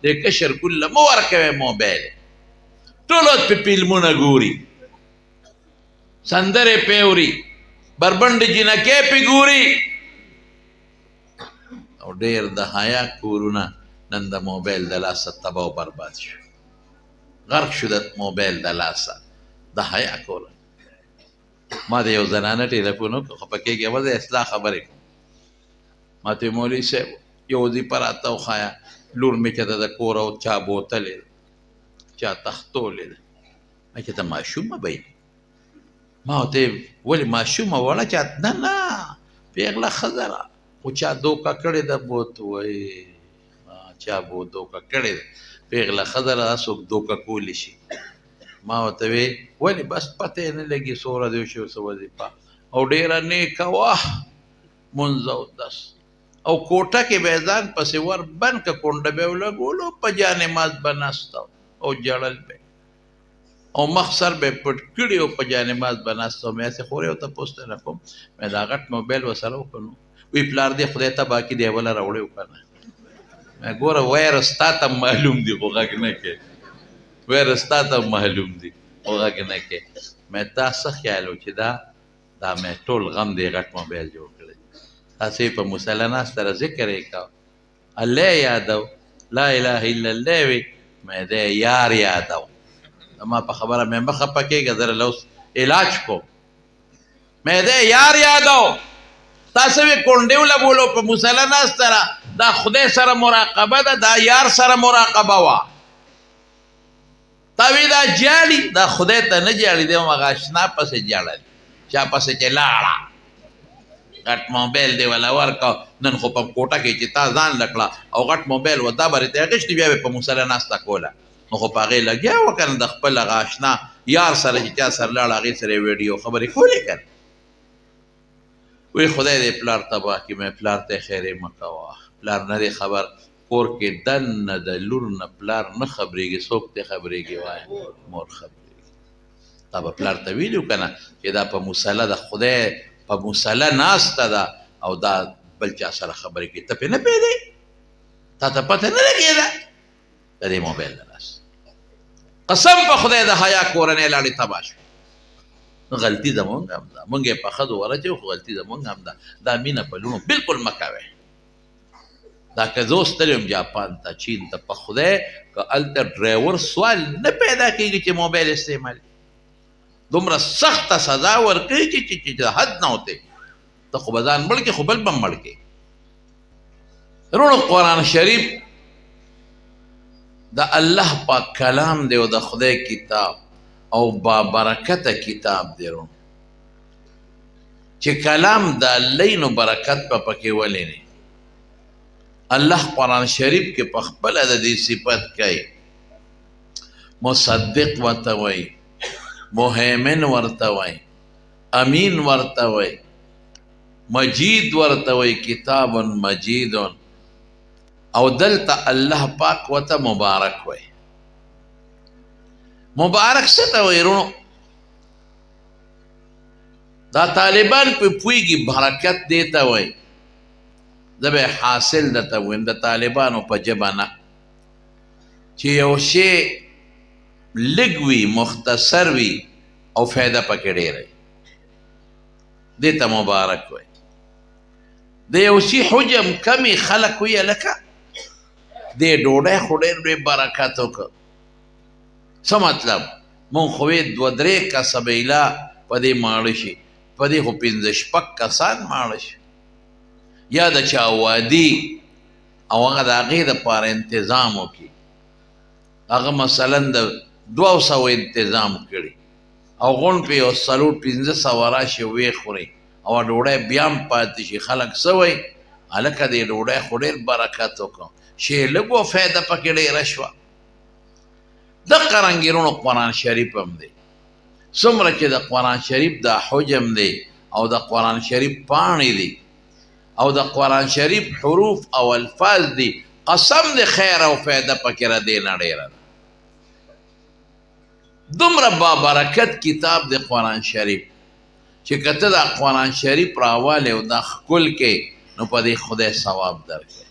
د کشر کله مو ورکوي موبایل ټول په فلمونه ګوري سندرې پیوري بربنډ جنکې پې ګوري او ډېر د حیا کورونه نن د موبایل د لاسه تباه و برباد شو غرق شو د موبایل د لاسه د حیا کوره ما د یو زنانه ټیلیفون وکړ خو پکې کې وځه اصلاح خبرې کوم ما ته مولوي صاحب یو وظیفه راته وښایه لور مې چې د کوره او چا بوتلې ده چا تختولې ده ما چې ته ماشومه به ما ورته ولې ماشومه وړه چا نه نه پیغله ښځه ده خو چا دوکه کړې ده بوت وایي چا بو دوکه کړې ده پیغله ښځه ده دا څوک دوکه کولی شي ما ورته وی ولې بس پته یې نه لګي څومره دی شو څه وظیفه او ډېره نیکه وه مونځ او دس او کوټه کې به یې ځان پسې ور بند که کونډه به یې ولګولو په جانماز به ناسته او جړل به او مخ سر به یې پټ کړي او په جانماز به ناسته مې هسې خورې ورته پوښتنه کوم مې دا غټ موبایل ورسره وکړو وی پلار دې خدای ته باقي دی وله راوړی و که نه مې ګوره وایرس تا ته معلوم دي خو غږ نه کوې وایرس تا ته معلوم دي خو غږ نه کوې مې تا څه خیال و چې دا مې ټول غم دی غټ موبایل جوړ کړی تاسې په مصله ناسته را ذکر یې کوه الله یې یادو لا اله الا الله وي مې دی یار یادو ما په خبره مې مه خفه کېږه زه له اوس علاج کوم مې دی یار یادو تاسو وی کونډې ولګولو په مصله ناسته را دا خدای سره مراقبه ده دا یار سره مراقبه وه تا وی دا جاړي دا خدای ته نه جاړي دی همغه اشنا پسې جاړل چا پسې چې لاړه غټ موبایل دی ولا ورکه نن خو په کوټه کې چې تا ځان لکړه او غټ موبایل و دا برې ته اخیستې بیا به په مصله ناسته کوله نو خو په هغې لګیا وه که نه د خپل هغه اشنا یار سره چې چا سره لاړه هغې سره یې ویډیو خبرې کولې که نه وی خدای دې پلار تباه کړي مې پلار ته خیرې مه کوه پلار نه دی خبر کور کې دننه د لور نه پلار نه خبرېږي څوک ته خبرېږي وایه مور خبرېږي تا به پلار ته ویلي که نه چې دا په مصله د خدای په مصله ناسته ده او دا بل چا سره خبرې کوي ته پرې نه پوهېدی تا ته پته نه لګېده د دې موبایل د لاس قسم په خدای د حیا کورنۍ لاړې تباه شو غلطي زمونږ هم ده مونږ یې په ښځو ورچوو خو غلطي زمونږ هم ده دا مینه په لوڼو بلکل مه کوئ دا که زه اوس تللی یم جاپان ته چین ته په خدای که هلته ډرایور سوال نه پیدا کېږي چې موبایل استعمال دومره سخته سزا ورکوي چې د حد نه وتې ته خو به ځان مړ کړې خو بل به مړ کړې وروڼو قرآن شریف د الله پاک کلام دی او د خدای کتاب او بابرکته کتاب دی وروڼو چې کلام د الله نو برکت په پکې ولې نه الله قرآن شریف کې په خپله د دې صفت کوي مصدق ورته وایي مهیمن ورته وایي امین ورته وایي مجید ورته وایي کتاب مجید او دلته الله پاک ورته مبارک وایي مبارک څه ته وایي وروڼو دا طالبان په پوهېږي برکت دې ته وایي زه به حاصل درته ووایم د طالبانو په ژبه نه چې یو شی لږ وي مختصر وي او فایده پکې ډېره وي دې ته مبارک وایي د یو شي حجم کمې خلک وي هلکه دې ډوډۍ خو ډېر لوی برکت وکړه څه مطلب مونږ خو یې دوه درې کسه بیله په دې ماړه شي په دې خو پنځه شپږ کسان ماړه شي یا د چا وادي او هغه د هغې دپاره انتظام وکړي هغه مثلا د 200 انتظام کړي او غونډ پې یو 400-500 راشي ویې خوري او ډوډۍ بیا هم پاتې شي خلک څه وایي هلکه دې ډوډۍ خو ډېر برکت وکړو شی لږ و فایده پکې ډېره شوه دقه رنګې وروڼو قرآن شریف هم دی څومره چې د قرآن شریف دا حجم دی او د قرآن شریف پاڼې دی او د قرآن شریف حروف او الفاظ دی قسم دی خیر او فایده پکې را دی نه ډېره ده دومره بابرکت کتاب دی قرآن شریف چې که ته دا قرآن شریف راوالی او دا ښکل کې نو په دې خدای ثواب درکوي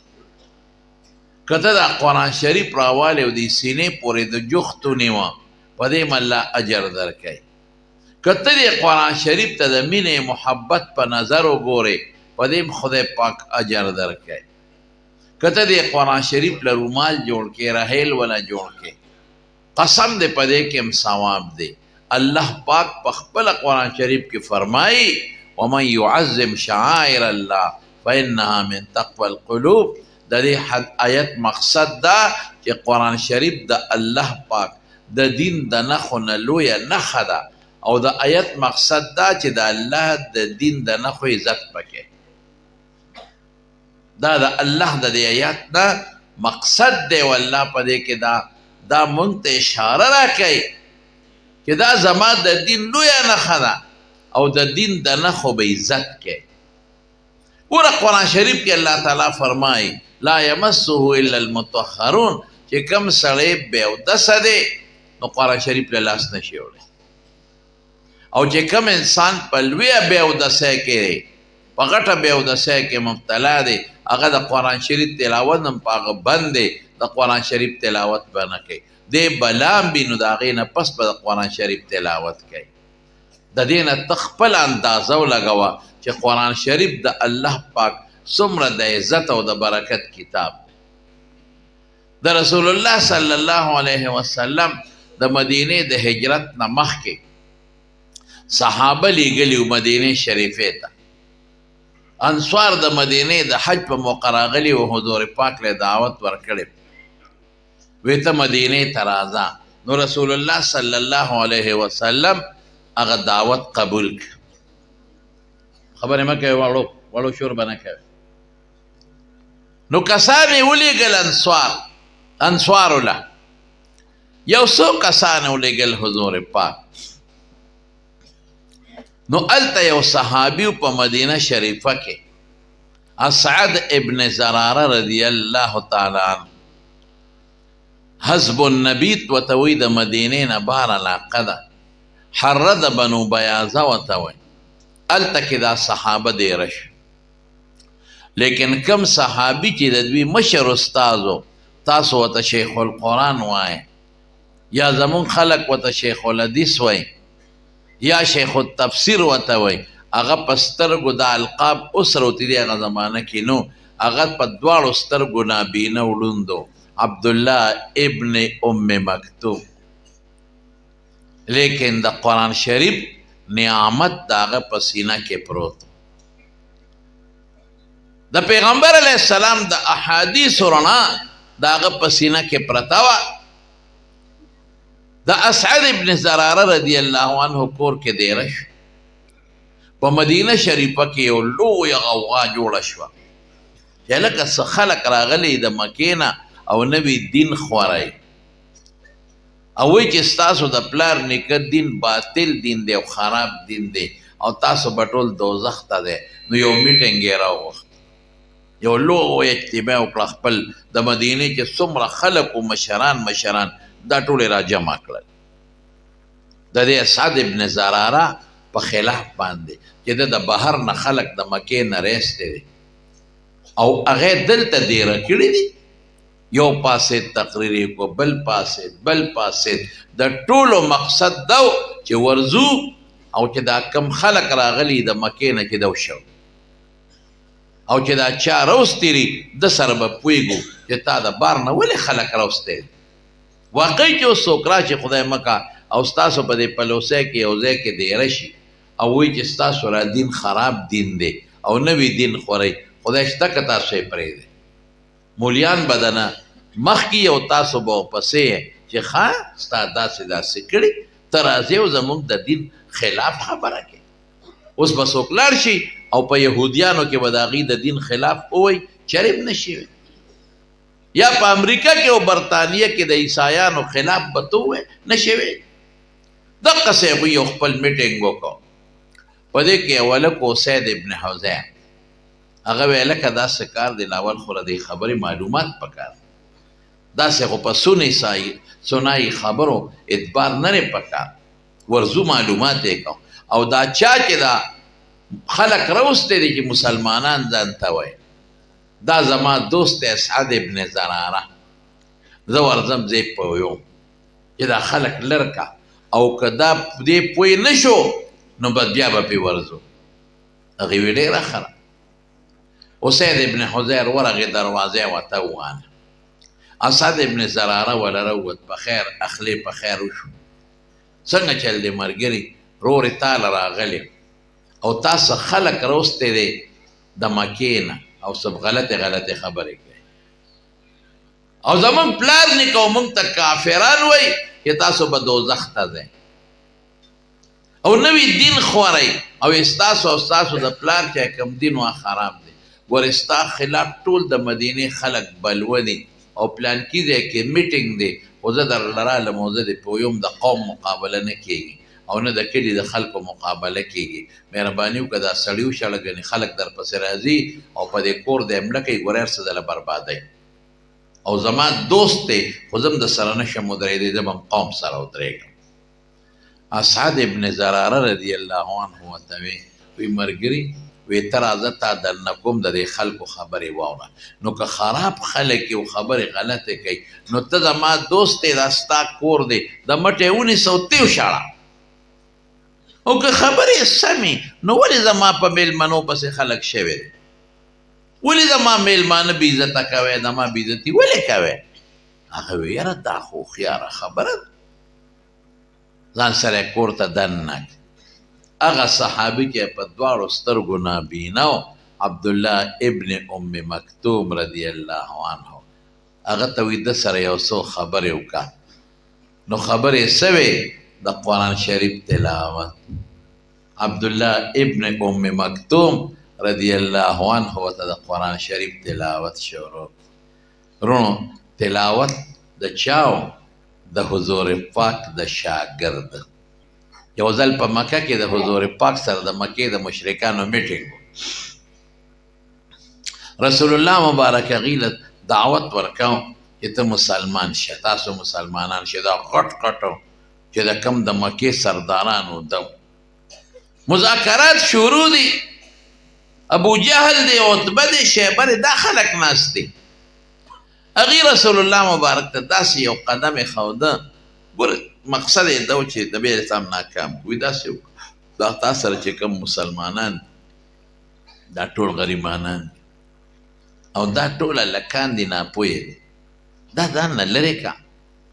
کته دا قرآن شریف راوالی او دی سینې پورې د جختو نیوه په دې م الله اجر درکوي کته دې قرآن شریف ته د مینې محبت په نظر وګورې په دې خدای پاک اجر درکوي کته دې قرآن شریف له رومال جوړ کې رحیل ولا جوړ کې قسم دې په دې کې هم ثواب دی الله پاک په خپل قرآن شریف کې فرمایي ومن يعظم شعائر الله فإنها من تقوى القلوب د دې آیت مقصد دا چې قرآن شریف د الله پاک د دین د نښو نه لویه نښه ده او د آیت مقصد دا چې د الله د دین د نښو عزت پکې دا د الله د دې آیات نه مقصد دی والله په دې کې دا مونږ ته اشاره راکوي چې دا زما د دین لویه نښه ده او د دین د نښو به عزت کوي ګوره قرآن شریف کې الله تعالی فرمایي لا یمسه الا المطهرون چې کوم سړی بېودسه دی نو قرآن شریف له لاس نشي وړی او چې کوم انسان په لویه بېودسۍ کې دی په غټه بېودسۍ کې مبتلا دی هغه د قرآن شریف تلاوت هم په هغه بند دی د قرآن شریف تلاوت به نه کوي دی بلام بي نو د هغې نه پس به د قرآن شریف تلاوت کوي د دې نه ته خپل اندازه ولګوه چې قرآن شریف د الله پاک څومره د عزت او د برکت کتاب د رسول الله صلی الله علیه وسلم د مدینې د هجرت نه مخکې صحابه لیږلي وو مدینې شریفې ته انصار د مدینې د حج په موقع راغلي وو حضور پاک له دعوت ورکړی وی ته مدینې ته راځه نو رسول الله صلی الله علیه وسلم هغه دعوت قبول کړ خبرې مه کوئ وړو شور به نه کوئ نو کسان یې ولیږل انصارو له یو څو کسان ولیږل حضور پاک نو هلته یو صحابي په مدینه شریفه کې اسعد ابن زراره رضی الله تعالی عنه حزب النبیت ورته وایي د مدینې نه بهر علاقه ده حره د بنو بیاضه ورته وایي هلته کې دا صحابه دیره شو لیکن کم صحابي چې د دوی مشر استازو تاسو ورته شیخ القرآن وایي یا زمون خلق ورته شیخ الحدیث وایي یا شیخ التفسیر ورته وایي هغه په سترګو د القاب اوس راوتي دي هغه زمانه کې نو هغه په دواړو سترګو نابینه وړوندو عبدالله ابن ام مکتوم لیکن د قرآن شریف نعمت د هغه په سینه کې پروت د پیغمبر علیه السلام د احادیثو رڼا د هغه په سینه کې پرته وه د اسعد ابن زراره رضی الله عنه کور کې دیره شو په مدینه شریفه کې یو لویه غوغا جوړه شوه چې لکه څه خلک راغلي د مکې نه او نوی دین خوری او وایي چې ستاسو د پلار نیکه دین باطل دین دی او خراب دین دی او تاسو به ټول دوزخ ته دی نو یو میټینګ یې راوغوښت یو لوی اجتماع وکړه خپل د مدینې چې څومره خلک و مشران دا ټول را جمع کړل د دې اسعد ابن زراره په خلاف باندې چې د بهر نه خلک د مکې نه ریستی دي او هغې دلته دیره کړي دي یو پاسې تقریر یې کو بل پاسې د ټولو مقصد دا چې ورځو او چې دا کم خلک راغلي د مکې نه چې دا وشو او چې دا چا راوستي دي د سره به پوهېږو چې تا د بار نه ولې خلک راوستی دي واقعي چې اوس څوک راشي خدای مکه او ستاسو په دې پلوسی کې یو ځای کې دیره شي او وایي چې ستاسو را دین خراب دین دی او نوی دین خورئ خدای شته که تاسو یې پرېږدئ مولیان به دنه مخکې او تاسو به ورپسې چې ښه ستا داسې کړي ته راځې او زموږ د دین خلاف خبره کوي اوس به څوک لاړ شي او په یهودیانو کې به د هغوی د دین خلاف ووایي چرې به نشي یا په امریکا کې او برطانیه کې د عیسایانو خلاف به ته ووایې نشي وی دقسې هغوی یو خپل میټینګ وکړو په دې کې یو هلک و سید ابن حوزیع هغه وی هلکه داسې کار دی ناول خو د دې خبرې معلومات پکار داسې خو په سنایي خبرو اعتبار نه دی پکار ورځو معلومات یې کوم او دا چا چې دا خلک راوستی دي چې مسلمانان ځان ته وایي دا زما دوست اسعد ابن زراره زه ورځم ځای پویم چې دا خلک لرکه او که دا دې پوی نه شو نو بیا به پې ورځو هغې وی ډېره ښه اسید ابن حضیر ورغې دروازې ورته ووانه اسد ابن زراره وله راووت په خیر اخلې په خیر وشو څنګه چل دی ملګري رورې تاله راغلی او تاسو خلک راوستی دی د مکې نه او سب غلطې خبرې کوي او زمونږ پلار نیکه او مونږ ته کافران وایي چې تاسو به دوزخ ته ځئ او نوی دین خورئ او ستاسو او ستاسو د پلار چې کوم دین وا خراب دی ګورې ستا خلاف ټول د مدینې خلک بلوه دي او پلانکي ځای کې میټینګ دی خو زه درله رالم او زه دې پویم د قوم مقابله نه کېږي او نه د کلي د خلکو مقابله کېږي مهرباني وکړه دا سړي وشړه ګنې خلک درپسې راځي او په دې کور د حمله کوي ګورې هر څه دله بربادوي او زما دوست دی خو زه هم د سره نشم ودرېدی زه به هم قوم سره ودرېږم اسعد ابن زراره رضی الله عنه ورته وی ملګري وی ته راځه تا درنه کوم د دې خلکو خبرې واوره نو که خراب خلک یې او خبرې غلطې کوي نو ته زما دوست دی دا ستا کور دی د مټې ونیسه او ته وشاړه او که خبرې سمې نو ولې زما په میلمنو پسې خلک شوي دي ولې زما میلمانه بې عزته کوی زما بې عزتي ولې کوی هغه وی یاره دا خو هوښیاره خبره ده ځان سره یې کور ته دننه هغه صحابي چې په دواړو سترګو نابینا و عبدالله ابن ام مکتوم رضی الله عنه هغه ته وی ده سره یو څو خبرې وکړه نو خبرې څه وې د قرآن شریف تلاوت عبدالله ابن ام مکتوم رضی الله عنه ورته د قرآن شریف تلاوت شروع رونو تلاوت د چاو د حضور پاک د شاګرد یو ځل په مکه کې د حضور پاک سره د مکې د مشرکانو میټینګ رسول الله مبارک هغې دعوت ورکاو چې ته مسلمان شه تاسو مسلمانان شه دا غټ غټو چې د کم د مکې سردارانو د مذاکرات شروع دي ابو جهل دی عتبه دی شیبه دی دا خلک ناست دي هغې رسول الله مبارک ته داسې یو قدم یې ښوده ګوره مقصد یې دا و چې نبي علیه السلام ناکام وي داسې دا تا سره چې کوم مسلمانان دا ټول غریبانان او دا ټول هلکان دي ناپوهې دي دا ځان نه لرې کړه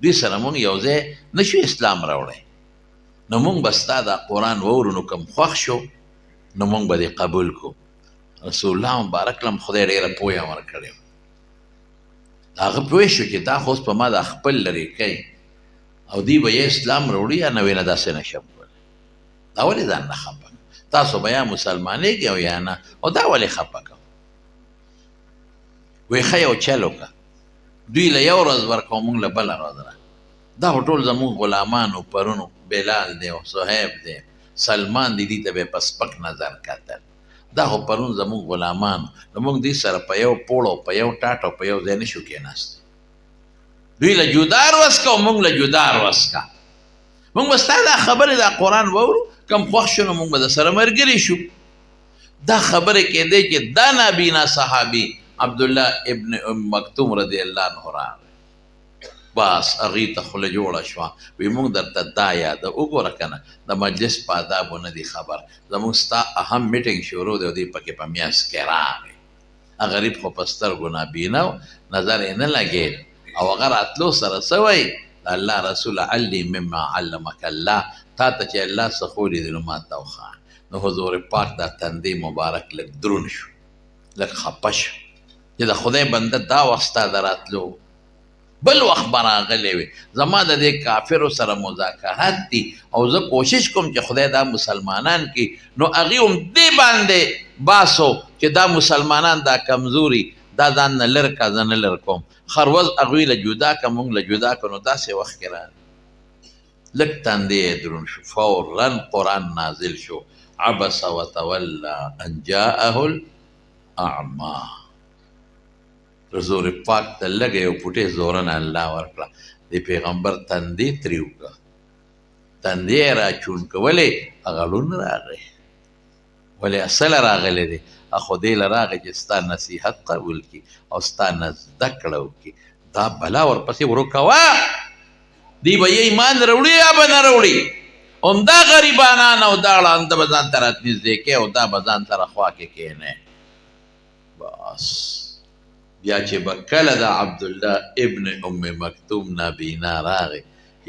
دوی سره مونږ یو ځای نشو اسلام راوړی نو مونږ به ستا دا قرآن واورو نو کوم خوښ شو نو مونږ به دې قبول کړو رسول الله مبارک لم خدای ډېره پوهه ورکړې هغه پوه شو چې دا خو اوس په ما دا خپل لرې کوي او دوی به یا اسلام راوړي یا نوې نه داسې نشم کولی دا ولې ځان نه خفه تاسو به یا مسلمانېږي او یا نه او دا ولې خفه کوم وی ښه یو چل وکړه دوی له یو ورځ ورکوه مونږ له بله ورځ را دا خو ټول زمونږ غلامانو پرونو بلال دی او صهیب دی سلمان دی دې ته به په سپک نظر کتل دا خو پرون زمونږ غلامانو نو مونږ دوی سره په یو پوړ او په یو ټاټ او په یو ځای نشو کېناستی دوی له جدار وسکه او مونږ له جدار وسکه مونږ به ستا دا خبرې دا قرآن واورو کم خوښ شو نو مونږ به د سره ملګري شو دا خبرې کېدی چې دا نابینا صحابي عبدالله ابن ام مکتوم رضی الله عنه راغی بس هغې ته خوله جوړه شوه وی مونږ درته دا یاده وګوره که نه د مجلس په آدابو نه دی خبر زمونږ ستا اهم میټینګ شروع دی او دی پکې په میاس کې راغی هغه غریب خو په سترګو نابینا و نظر یې نه لګېد او هغه راتلو سره څه وایي د الله رسول علي مما علمک الله تا ته چې الله څه ښودي دي نو ما ته وښایه نو حضور پاک دا تندی مبارک لږ دروند شو لږ خفه شو چې د خدای بنده دا وخت ستا د راتلو بل وخت به راغلی وي زما د دې کافرو سره مذاکرات دي او زه کوشش کوم چې خدای دا مسلمانان کې نو هغې هم دې باندې باسو چې دا مسلمانان دا کمزوري دا ځان نه لر کا زه نه لر کوم خروز هغوی له جدا که مونږ له جدا که نو داسې وخت کې راغلی لږ تندی یې دروند شو فورا قرآن نازل شو عبس وتولى ان جاءه الاعمى رسول پاک ته لږه یو پوټې زورنه الله ورکړه د پیغمبر تندی تریو کړه تندی یې راچون که ولې هغه ړوند راغی ولې اصله راغلی دی خو دې له راغی چې ستا نصیحت قبول کړي او ستا نه زده کړه وکړي دا بلا ورپسې ورکوه دی به یې ایمان راوړي یا به نه راوړي همدا غریبانان او دا ړانده به ځان ته راتنږدې کوې او دا به ځان سره خوا کې کښېنې بس بیا چې به کله د عبدالله ابن ام مکتوم نابینا راغی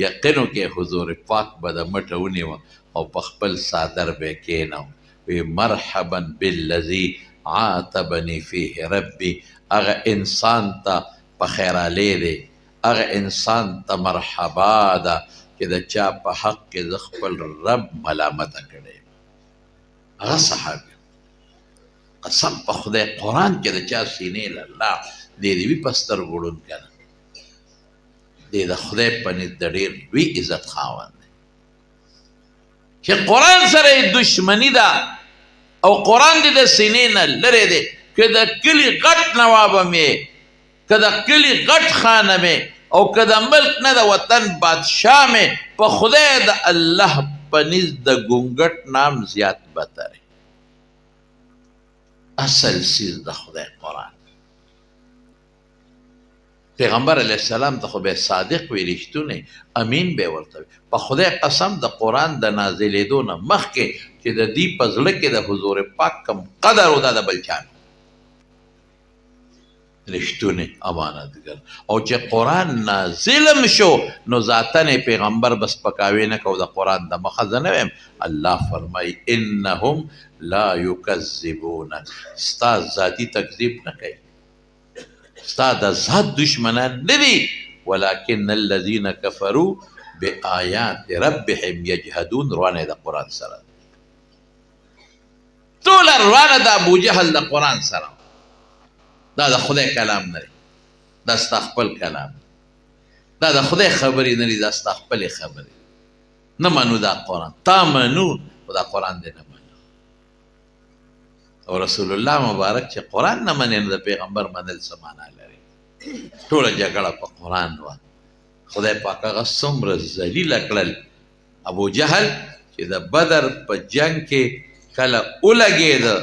یقینو کې حضور پاک به د مټه ونیوه او په خپل صادر به یې کښېنو وی مرحبا بالذي عاتبني فيه ربي هغه انسان ته په خیرالی دی هغه انسان ته مرحبا ده چې د چا په حق کې زه خپل رب ملامته کړی هغه صحابي قسم په خدای قرآن کې د چا سینې له الله دی دې وي په سترګو ړوند که نه دی د خدای په نزد د ډېر لوی عزت خاوند دی چې قرآن سره یې دشمني ده او قرآن دې د سینې نه لرې دی که د کلي غټ نواب م یې که د کلي غټ خانه مې او که د ملک نه د وطن بادشاه مې په خدای د الله په نزد د ګونګټ نام زیات بتر اصل سیز د خدای قرآن پیغمبر علیه السلام ته خو به صادق وي رښتونی امین به ورته وي په خدای قسم د قرآن د نازلېدو نه مخکې چې د دې په زړه کې د حضور پاک کم قدر و دا د بل چا رښتونی امانتګر او چې قرآن نازلم شو نو ذاتن پیغمبر بس پکاوی نه کو د قرآن د مخه زه نه ویم الله فرمایي انهم لا یکذبونک ستا ذاتي تکذیب نه کوي ستا د ذات دشمنان نه دي ولکن الذین کفروا بآیات ربهم یجهدون روانه د قرآن سره ټوله روانه د ابوجهل د قرآن سره دا د خدای کلام نه دی دا ستا خپل کلام دا د خدای خبرې نه دي دا ستا خپلې خبرې نه منو دا قرآن تا منو خو دا قرآن دی نه منو او رسول الله مبارک چې قرآن نه منې نو د پیغمبر منل څه معنا لري ټوله جګړه په قرآن وه خدای پاک هغه څومره ذلیله کړل ابو جهل چې د بدر په جنگ کې کله ولګېده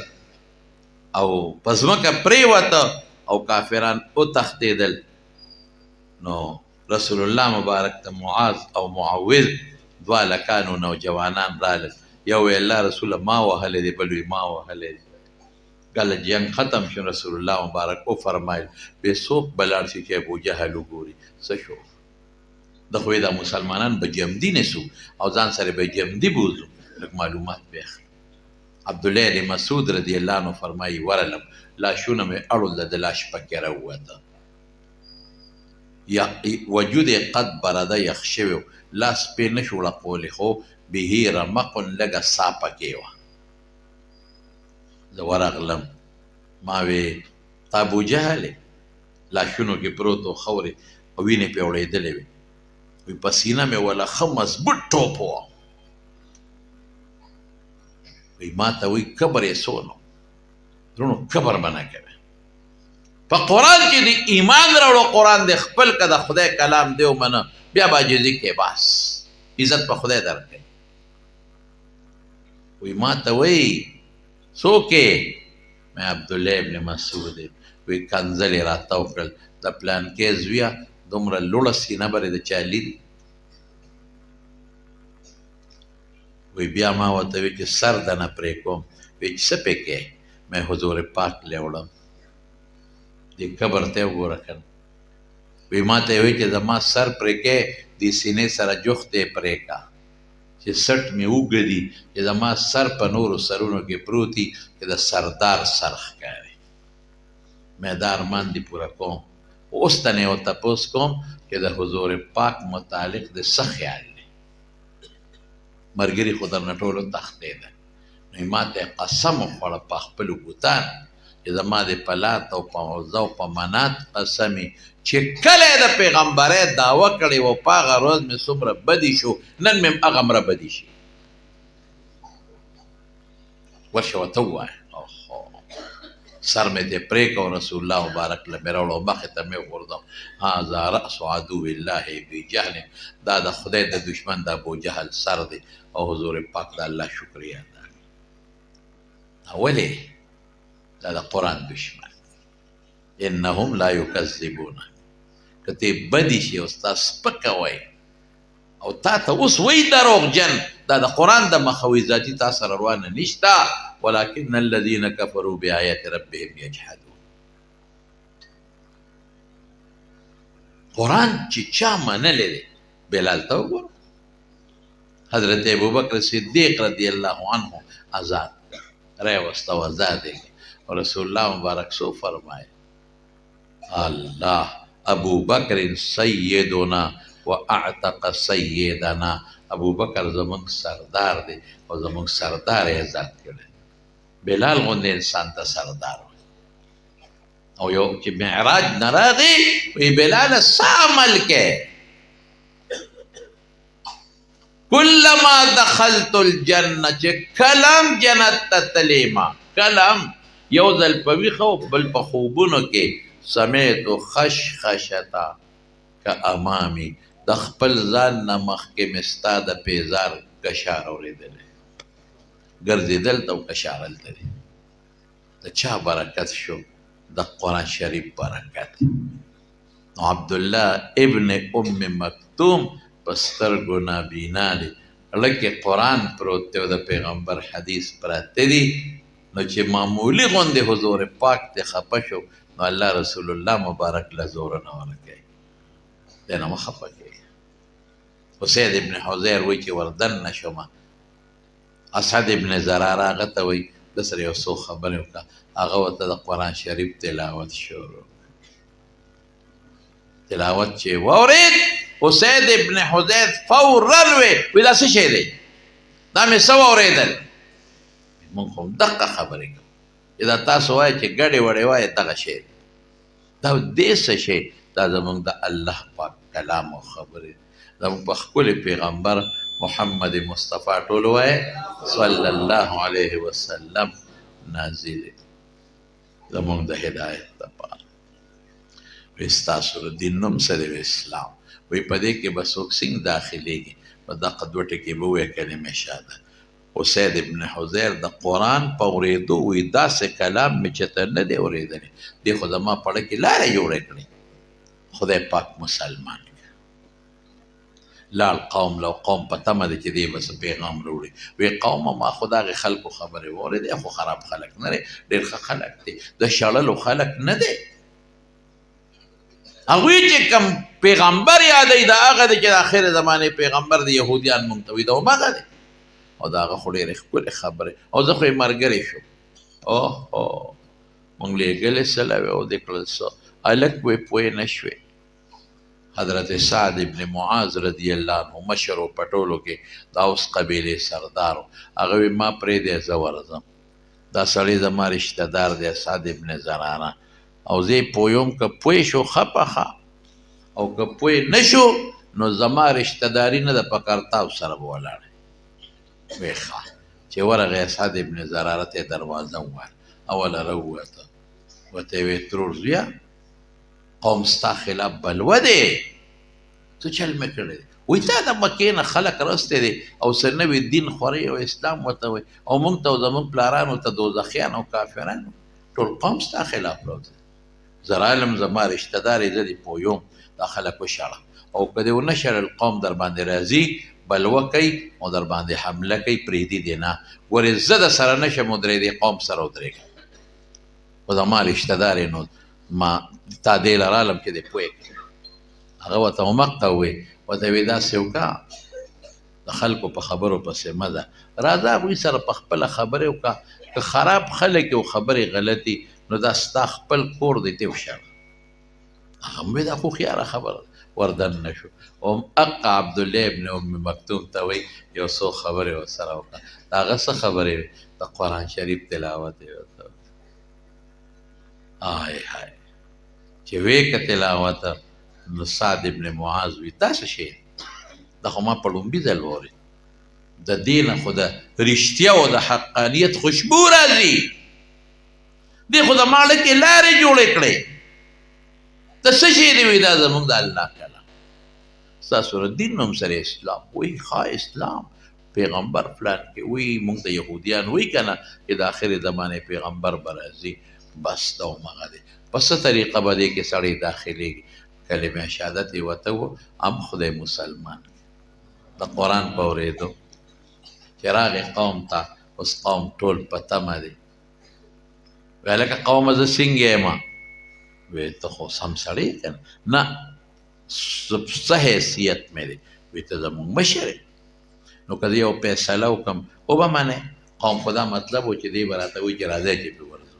او په ځمکه پرېوته او کافران وتښتېدل نو رسول الله مبارک ته معاذ او معوذ دوه لکانو نوجوانان رالل یو وی الله رسوله ما وهلی دی بل وی ما وهلی دی کله جنگ ختم شو رسول الله مبارک وفرمایل بې څوک به لاړ شي چې ابو جهل وګوري څه شو د خو د مسلمانان به جمدي نیسو او ځان سره به جمدي بوزو لږ معلومات به اخلو عبدالله بن مسعود رضی الله عنه فرمایي ورلم لاشونه مې اړول د لاش پکې راووته وجود قد برده یخ شوی و لاس پې نه شو ړقولی خو به رمقن لږه سا پکې وه زه ورغلم ما وی تا ابو جهل لاشونو کې پروت و خورې او وینې پې اورېدلې وې وی په سینه مې ولا ښه مضبوط ټوپ وه وی ما ته وی کبر یې څو نو درونو کبر به نه کوې په قرآن کې د ایمان راوړو قرآن د خپل که د خدای کلام دی ومنه بیا به عاجزي کې بس عزت په خدای درکوي وی ما ته وی څوک یې مې عبدالله ابن مسعود وی کنځلې راته وکړل د پلانکې زویه دومره لوړه سینه برې د چا لیدي وی بیا ما ورته وی چې سر دنه پرې کوم وی چې څه پې کې مې حضور پاک لیوړم دې قبر ته وګوره کنه وی ما ته وی چې زما سر پرې کې دې سینې سره جوختې پرې کا چې سټ مې وګدي چې زما سر په نورو سرونو کې پروتي چې د سردار سر ښکاري مې دا ارمان دې پوره کوم اوس ته نه ورته تپوس کوم چې د حضور پاک متعلق د څه خیال دی ملګري خو درنه ټولو تښتېدل نو ما ته قسم وخوړه په خپلو بوتان چې زما د په لات او په عزا او په منات قسمې چې کله د پیغمبرۍ دعوه کړې وه په هغه روز مې څومره بدي شو نن مې هغومره بدي شي ورشه ورته ووایه سر مې دې پرېږه رسول الله مبارک له مې راوړه مخې ته مې وغورځم هذا رأس عدو الله ابي جهل دا د خدای د دشمن د ابو جهل سر دی او حضور پاک د الله شکریه ده ولې دا د قرآن دشمن انهم لا یکذبونه که ته بدي شي او ستا سپکه وایي او تا ته اوس وایي دروغجن دا د قرآن د مخوي ذاتي تا سره روانه نشته ولكن الذين كفروا بآيات ربهم يجحدون قرآن چې چا منلی دی بلال ته وګوره حضرت ابوبکر صدیق رضی الله عنه آزاد راوسته او آزاد او رسول الله مبارک سو فرمائے الله ابو بکر سیدنا و اعتق سیدنا ابو بکر زمون سردار دی او زمون سردار آزاد کړي بلال غوندې انسان ته سردار او یو چې معراج نه راغی وی بلال څه عمل کې کلما دخلت الجنه چې کلم جنت ته تلیما کلم یو ځل په ویښه او بل په خوبونو کې سمیت خشخشتا که امامي د خپل ځان نه مخکې مې ستا د پیزار کشار اورېدلی ګرځېدل ته او کشارل ته دی د چا برکت شو د قرآن شریف برکت نو عبدالله ابن ام مکتوم په سترګو نابینا دی لکه قرآن پروت دی او د پیغمبر حدیث پراته دي نو چې معمولی غوندې حضور پاک ته خفه شو نو الله رسول الله مبارک له زوره نه ورکوي دی نه مه خفه کېږي اسید ابن حضیر وایي چې وردن شومه اسد ابن زراره هغه ته وایي د سره یو څو خبرې وکړه هغه ورته د قرآن شریف تلاوت شروع تلاوت چې واورېد اسید ابن حضیر فورا وی دا څه شی دی دا مې څه واورېدل مونږ خو دقه خبرې کوو دا تاسو وایئ چې ګډې وړې وایئ دغه شی دی دا دې څه شی دا زمونږ د الله پاک کلام او خبرې زمونږ په ښکلي پیغمبر محمد مصطفی ټول وایي صلی الله علیه وسلم نازل زمونږ د هدایت دپاره وی ستاسو د دین نوم څه دی اسلام وی په دې کې به څوک څنګه داخلېږي په دغه دوه ټکې به ووایه کلمې شاده اسید ابن حضیر د قرآن په اورېدو وی داسې کلام مې چې ته نه دی اورېدلی دې خو زما پړه کې لارې جوړې کړې خدای پاک مسلمان لاړ قوم لو قوم په تمه دی چې دی بس پیغام راوړي وی قومه ما خو دغې خلکو خبرې واورېدې خو خراب خلک نه دی ډېر ښه خلک دی د شړلو خلک نه دی هغوی چې کوم پیغمبر یادوي د هغه دی چې د آخر زمانې پیغمبر د یهودیان مونږ ته وي د همغه دی او د هغه خو ډېرې ښکلې خبرې او زه خو یې ملګری شوم اوهو مونږ لېږلې سله وې او دې کړل څه هلک وې پوه نه شوې حضرت سعد ابن معاذ رضی الله عنه مشر و په ټولو کې د اوس قبیلې سردار و هغه وی ما پرېږدی زه ورځم دا سړی زما رشته دار دی سعد ابن زراره او زه یې پویم که پوه شو ښه پخه او که پوه نه شو نو زما رشته داري نه ده په کرتاو سره به ولاړی وی ښه چې ورغی سعد ابن زراره ته یې دروازه ووهل اوله راووته ورته یې ویې ترور زویه قوم ستا خلاف بلوه دی څه چل مې کړی دی وایي تا د مکې نه خلک رستی دی او څه نوي دین خورئ او اسلام ورته وایي او موږ ته او زموږ پلارانو ته دوزخیان او کافرانو ټول قوم ستا خلاف راوځي زه رالم زما رشته دار یې زه دې پویم دا خلک وشړه او که دې ونه شړل قوم در باندې راځي بلوه کوي او در باندې حمله کوي پرېږدي دې نه ګورې زه د سره نشم ودرېدی قوم سره ودرېږم خو زما رشته دار یې نو ما تا دې لرالم چې دې پوه کړي هغه ورته همغه ووایي ورته ویې داسې وکړه د خلکو په خبرو پسې مه ځه راځه هغوی سره په خپله خبرې وکړه که خراب خلک او خبرې غلطي نو دا ستا خپل کور دی ته وشړه هغه مې دا خو خیاره خبره وردن نه شو اقا عبدالله ابن ام مکتوم ته وایي یو څو خبرې ورسره وکړه د هغه څه خبرې وې د قرآن شریف تلاوت یې ورته آی های چې وې که تلاوت نو سعد ابن معاذ وي دا څه شی دا خو ما په لومبي ځل واورېد د دې نه خو د رښتیا او د حقانیت خوشبو راځي دې خو د ماړه کې لارې جوړې کړې ته څه شی دی وایي دا زموږ د الله کلام ستاسو د دین نوم سره اسلام وایي ښه اسلام پیغمبر فلان کې وی مونږ ته يهوديان وی کنه چې د آخر زمانه پیغمبر برازي بس دا مغه دي پس طریقه به دې کې سړی داخلي کلمه شهادت وته ام خدای مسلمان د قران په اورېدو چراغ قوم ته اوس قوم ټول پته مده ولکه قوم ز څنګه ما وې ته خو سم سړی کنه نه څه حیثیت مې دی وې ته زموږ مشر نو کله یو فیصله وکم او به منه قوم خدا مطلب و چې دی براته وي چې راځي چې په ورزو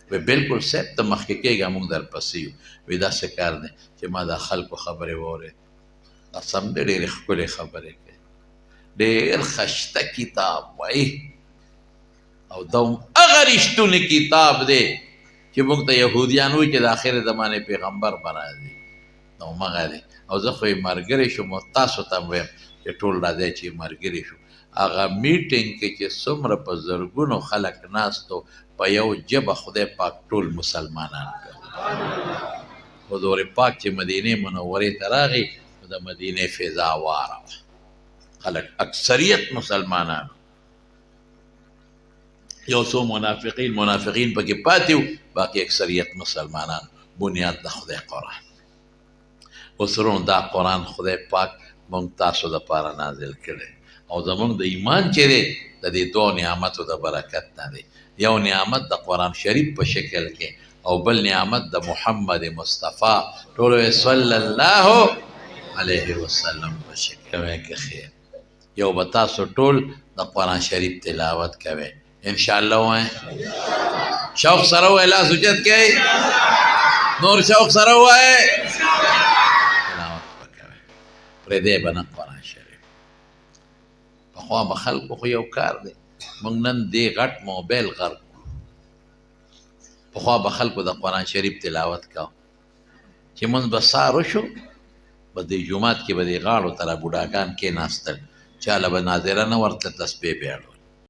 وې بالکل سپ ته مخکې کېږه موږ در پسې وې دا څه کار دی چې ما د خلکو خبرې وره قسم دې ډېرې ښکلې خبرې کوي ډېر خشته کتاب وایي او دا هغه رښتونی کتاب دی چې موږ ته یهودیان وایي چې د آخر زمانې پیغمبر به راځي نو مغه دی او زه خو یې ملګری شوم او تاسو ته هم وایم چې ټول راځئ چې ملګري شو هغه میټینګ کې چې څومره په زرګونو خلک ناستو په یو ژبه خدای پاک ټول مسلمانان کړل حضور پاک چې مدینې منورې ته راغی نو د مدینې فضا واره وه خلک اکثریت مسلمانان یو څو منافقین پکې پاتې وو باقي اکثریت مسلمانان بنیاد د خدای قرآن اوس ورونو دا قرآن خدای پاک مونږ تاسو دپاره نازل کړی او زمونږ د ایمان چې دی د دې دوه نعمتو د برکت نه دی یو نعمت د قرآن شریف په شکل کې او بل نعمت د محمد مصطفی ټولو صلی الله علیه وسلم په شکل کې خیر یو به تاسو ټول د قرآن شریف تلاوت کوئ انشاءالله وایي شوق سره وایي لاس اوچت کړئ نور شوق سره وایي پردې به نه قرآن شریف پخوا به خلکو خو یو کار دی موږ نن دې غټ موبایل غرق پخوا به خلکو د قرآن شریف تلاوت کو چې مونږ به سهار وشو به دې جومات کې به دې غاړو ته را بوډاګان کېناستل چاله به ناظره نه ورته تسبیح بیاړو